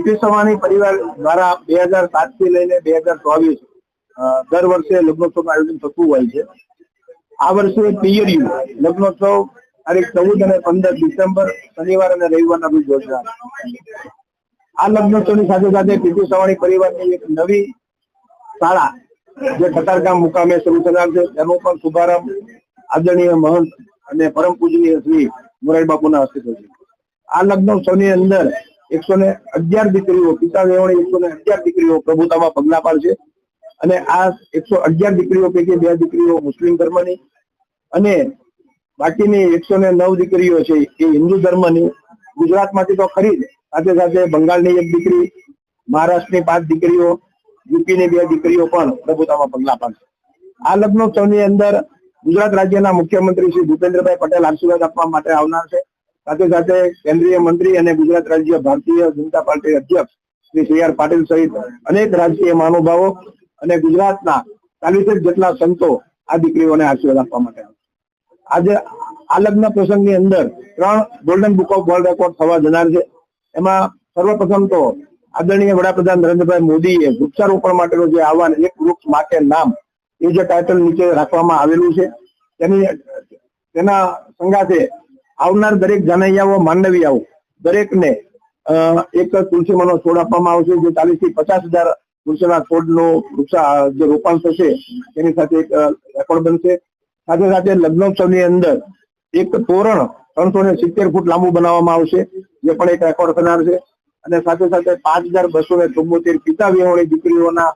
PP Savani પરિવાર દ્વારા 2007 થી લઈને 2024 દર વર્ષે લગ્નોત્સવનું આયોજન થતું હોય છે. આ વર્ષે પિયરિયું લગ્નોત્સવ તારીખ 14 અને 15 ડિસેમ્બર શનિવાર અને રવિવારના રોજ યોજાશે. આ લગ્નોત્સવની સાથે સાથે પીપી સવાણી પરિવારની એક નવી શાળા જે કતારગામ મુકામે શરૂ થનાર છે તેનો પણ શુભારંભ આદરણીય મહંત અને પરમ પૂજનીય શ્રી મોરારી બાપુના હસ્તે થશે. આ લગ્નોત્સવની અંદર 111 દીકરીઓ પિતા વેવણી 111 દીકરીઓ પ્રભુતામાં પગલા પાડશે અને આ 111 દીકરીઓ પૈકી 2 દીકરીઓ મુસ્લિમ ધર્મની અને બાકીની 109 દીકરીઓ છે એ હિન્દુ ધર્મની. ગુજરાતમાંથી તો ખરી જ, સાથે સાથે બંગાળની 1 દીકરી, મહારાષ્ટ્રની 5 દીકરીઓ, યુપીની 2 દીકરીઓ પણ પ્રભુતામાં પગલા પાડશે. આ લગ્નોત્સવની અંદર ગુજરાત રાજ્યના મુખ્યમંત્રી શ્રી ભૂપેન્દ્રભાઈ પટેલ આશીર્વાદ આપવા માટે આવનાર છે. સાથે સાથે કેન્દ્રીય મંત્રી અને ગુજરાત રાજ્ય ભારતીય જનતા પાર્ટી અધ્યક્ષ શ્રી સી.આર. પાટીલ સહિત અનેક રાજકીય મહાનુભાવો અને ગુજરાતના 40 જેટલા સંતો આ દીકરીઓને આશીર્વાદ આપવા માટે આવશે. આજે આ લગ્ન પ્રસંગની અંદર 3 golden book of world record થવા જનાર છે. એમાં સર્વપ્રથમ તો આદરણીય વડાપ્રધાન નરેન્દ્રભાઈ મોદીએ વૃક્ષારોપણ માટેનું જે આહવાન એક વૃક્ષ માટે નામ એ જે ટાઇટલ નીચે રાખવામાં આવેલું છે તેના સંગાથે આવનાર દરેક જાનૈયાઓ માનવીયાઓ દરેકને એક તુલસીમાંનો છોડ આપવામાં આવશે, જે 40 થી 50,000 તુલસીના છોડનું જે રોપણ થશે તેની સાથે એક રેકોર્ડ બનશે. સાથે સાથે લગ્નોત્સવની અંદર એક તોરણ 370 ફૂટ લાંબુ બનાવવામાં આવશે, જે પણ એક રેકોર્ડ થનાર છે. અને સાથે સાથે 5,274 પિતા વિહોણી દીકરીઓના